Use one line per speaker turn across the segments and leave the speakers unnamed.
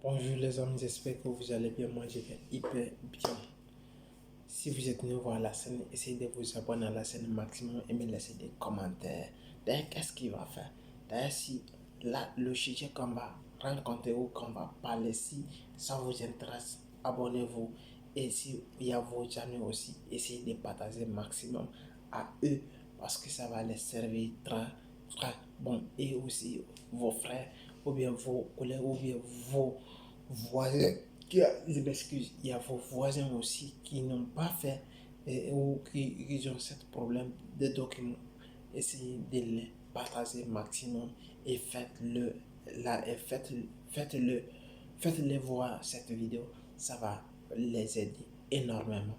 Bonjour les amis, j'espère que vous allez bien. Moi, je vais hyper bien. Si vous êtes nouveau à la chaîne, essayez de vous abonner à la chaîne maximum et me laisser des commentaires. D'ailleurs, qu'est-ce qu'il va faire? D'ailleurs, si là, le sujet qu'on va rencontrer ou qu'on va parler, si ça vous intéresse, abonnez-vous. Et si il y a vos amis aussi, essayez de partager maximum à eux parce que ça va les servir très bon. Et aussi vos frères ou bien vos collègues ou bien vos voisins je m'excuse, il y a vos voisins aussi qui n'ont pas fait ou qui ont ce problème de documents. Essayez de les partager maximum et faites-le là et faites-le voir cette vidéo, ça va les aider énormément.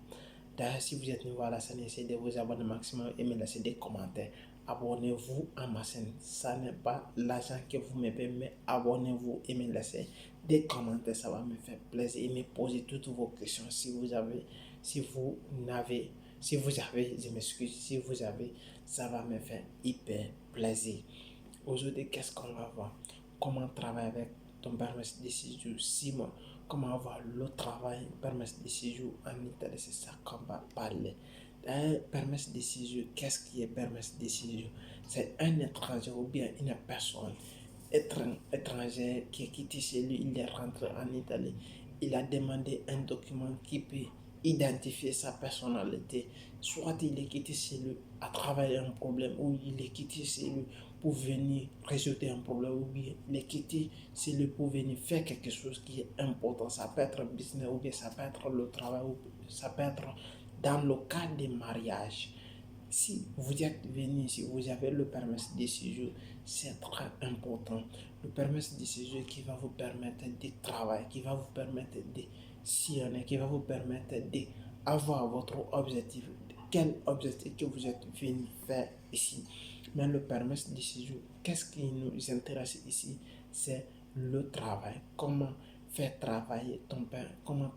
D'ailleurs, si vous êtes nouveau à la chaîne, essayez de vous abonner maximum et me laisser des commentaires. Abonnez-vous à ma chaîne. Ça n'est pas l'argent que vous me payez, mais abonnez-vous et me laissez des commentaires. Ça va me faire plaisir et me poser toutes vos questions. Je m'excuse, si vous avez, ça va me faire hyper plaisir. Aujourd'hui, qu'est-ce qu'on va voir? Comment travailler avec ton permis de séjour 6 mois? Comment avoir le travail, permis de séjour en Italie? C'est ça qu'on va parler. Un permis de séjour, qu'est-ce qui est permis de séjour? C'est un étranger ou bien une personne étrangère qui est quitté chez lui, il est rentré en Italie. Il a demandé un document qui peut identifier sa personnalité. Soit il est quitté chez lui à travailler un problème, ou il est quitté chez lui pour venir résoudre un problème, ou bien il est quitté chez lui pour venir faire quelque chose qui est important. Ça peut être business, ou bien ça peut être le travail, ou ça peut être dans le cas des mariages. Si vous êtes venu ici, vous avez le permis de séjour, c'est très important. Le permis de séjour qui va vous permettre de travailler, qui va vous permettre de sillonner, qui va vous permettre d'avoir votre objectif. Quel objectif que vous êtes venu faire ici? Mais le permis de séjour, qu'est-ce qui nous intéresse ici? C'est le travail. Comment faire travailler ton père? Comment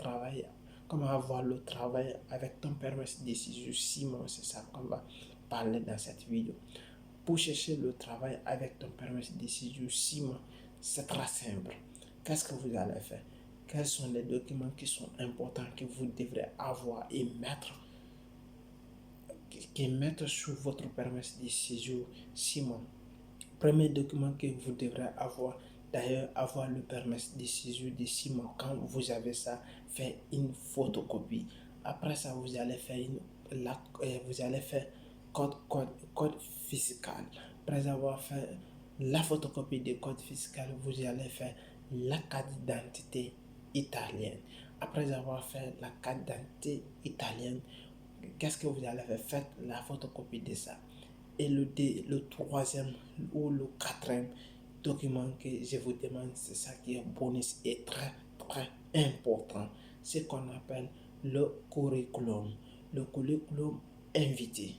avoir le travail avec ton permis de séjour 6 mois? C'est ça qu'on va parler dans cette vidéo. Pour chercher le travail avec ton permis de séjour 6 mois, c'est très simple. Qu'est-ce que vous allez faire? Quels sont les documents qui sont importants que vous devrez avoir et mettre sur votre permis de séjour 6 mois? Premier document que vous devrez avoir, d'ailleurs, avoir le permis de séjour de 6 mois. Quand vous avez ça, faites une photocopie. Après ça, vous allez faire code fiscal. Après avoir fait la photocopie du code fiscal, vous allez faire la carte d'identité italienne. Après avoir fait la carte d'identité italienne, qu'est-ce que vous allez faire? Faites la photocopie de ça. Et le troisième ou le quatrième document que je vous demande, c'est ça qui est bonus et très très important. Ce qu'on appelle le curriculum. Le curriculum invité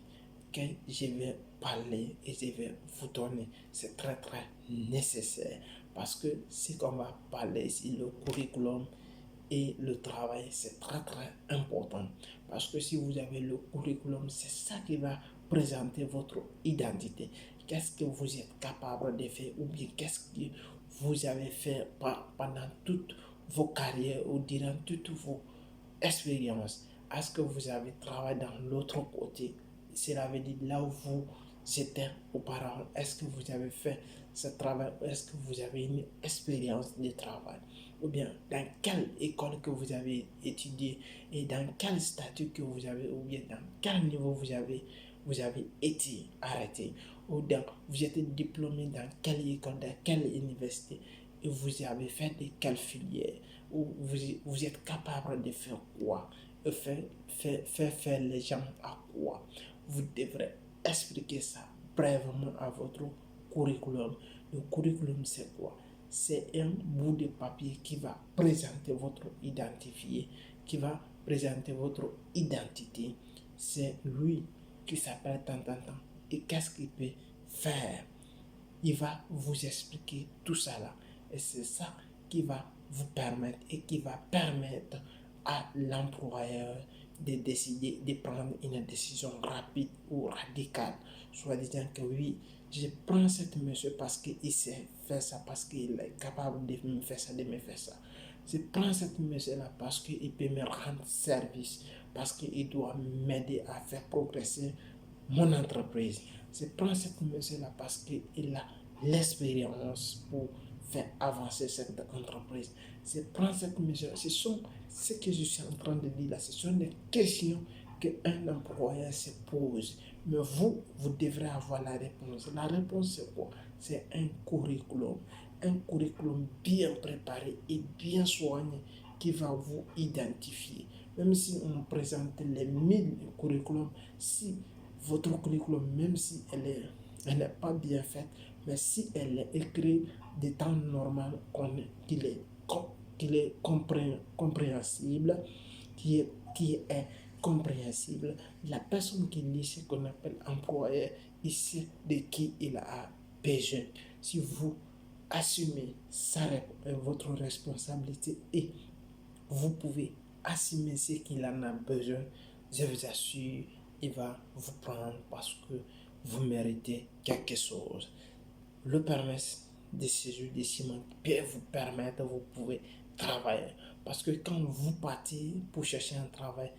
que je vais parler et je vais vous donner. C'est très très nécessaire parce que ce qu'on va parler ici, le curriculum et le travail, c'est très très important parce que si vous avez le curriculum, c'est ça qui va présenter votre identité. Qu'est-ce que vous êtes capable de faire ou bien qu'est-ce que vous avez fait pendant toutes vos carrières ou durant toutes vos expériences. Est-ce que vous avez travaillé dans l'autre côté? Cela veut dire là où vous étiez auparavant. Est-ce que vous avez fait ce travail? Est-ce que vous avez une expérience de travail? Ou bien dans quelle école que vous avez étudié et dans quel statut que vous avez, ou bien dans quel niveau vous avez été arrêté, ou dans, vous êtes diplômé dans quelle école, dans quelle université, et vous avez fait de quelle filière, ou vous êtes capable de faire quoi, et faire les gens à quoi. Vous devrez expliquer ça brièvement à votre curriculum. Le curriculum, c'est quoi? C'est un bout de papier qui va présenter votre identifié, qui va présenter votre identité. C'est lui qui s'appelle tant. Et qu'est-ce qu'il peut faire? Il va vous expliquer tout ça là. Et c'est ça qui va vous permettre et qui va permettre à l'employeur de décider de prendre une décision rapide ou radicale, soit disant que oui, je prends cette mesure parce qu'il sait faire ça, parce qu'il est capable de me faire ça, de me faire ça. Je prends cette mesure-là parce qu'il peut me rendre service, parce qu'il doit m'aider à faire progresser mon entreprise. Je prends cette mesure-là parce qu'il a l'expérience pour faire avancer cette entreprise. Je prends cette mesure. Ce sont ce que je suis en train de dire là. Ce sont des questions qu'un employeur se pose. Mais vous devrez avoir la réponse. La réponse, c'est quoi? C'est un curriculum. Un curriculum bien préparé et bien soigné qui va vous identifier. Même si on présente les 1000 curriculums, si votre curriculum, même si elle n'est pas bien faite, mais si elle est écrite de temps normal, qu'il est compréhensible, qui est compréhensible, la personne qui lit ce qu'on appelle employeur, il sait de qui il a besoin. Si vous assumez votre responsabilité et vous pouvez assumer ce qu'il en a besoin, je vous assure, il va vous prendre parce que vous méritez quelque chose. Le permis de séjour de ciment peut vous permettre, vous pouvez travailler. Parce que quand vous partez pour chercher un travail,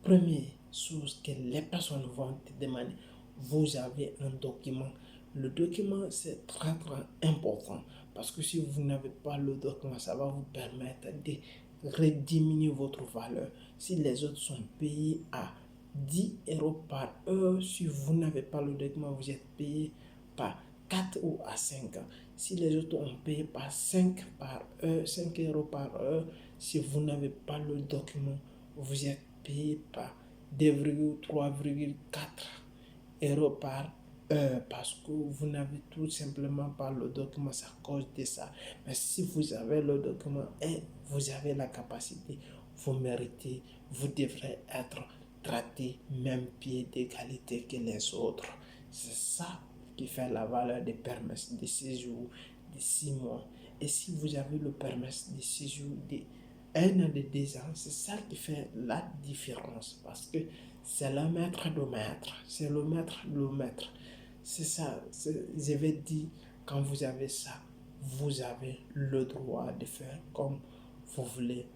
première chose que les personnes vont te demander, vous avez un document. Le document, c'est très important. Parce que si vous n'avez pas le document, ça va vous permettre de rediminuer votre valeur. Si les autres sont payés à 10 euros par heure, si vous n'avez pas le document, vous êtes payé par 4 ou à 5 ans. Si les autres ont payé par 5 par heure, 5 euros par heure, si vous n'avez pas le document, vous êtes payé par 2,3,4 euros par heure parce que vous n'avez tout simplement pas le document, c'est à cause de ça. Mais si vous avez le document et vous avez la capacité, vous méritez, vous devrez être traité même pied d'égalité que les autres. C'est ça qui fait la valeur des permis de séjour de 6 mois. Et si vous avez le permis de séjour de 1 an, de 2 ans, c'est ça qui fait la différence. Parce que c'est le maître de maître. C'est le maître de maître. C'est ça. Je vais dire, quand vous avez ça, vous avez le droit de faire comme vous voulez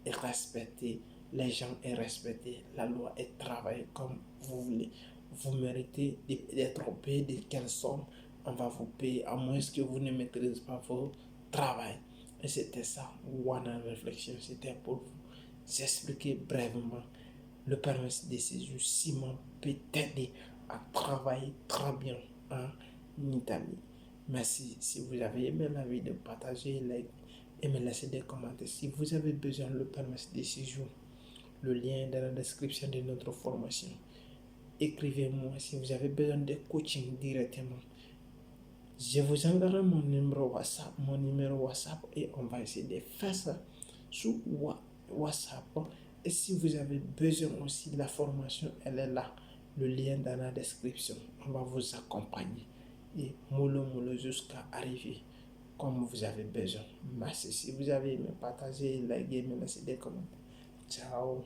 et respecter les gens et respecter la loi et travailler comme vous voulez. Vous méritez d'être payé de quelle somme on va vous payer, à moins que vous ne maîtrisez pas votre travail. Et c'était ça, One Réflexion, c'était pour vous expliquer brièvement le permis de séjour ciment peut t'aider à travailler très bien en Italie. Merci. Si vous avez aimé la vidéo, partagez, like et me laissez des commentaires. Si vous avez besoin de le permis de séjour, le lien est dans la description de notre formation. Écrivez-moi si vous avez besoin de coaching directement. Je vous enverrai mon numéro WhatsApp et on va essayer de faire ça sur WhatsApp. Et si vous avez besoin aussi de la formation, elle est là. Le lien dans la description. On va vous accompagner et mollo jusqu'à arriver comme vous avez besoin. Merci. Si vous avez aimé, partagez, likez, me laissez des commentaires. Ciao.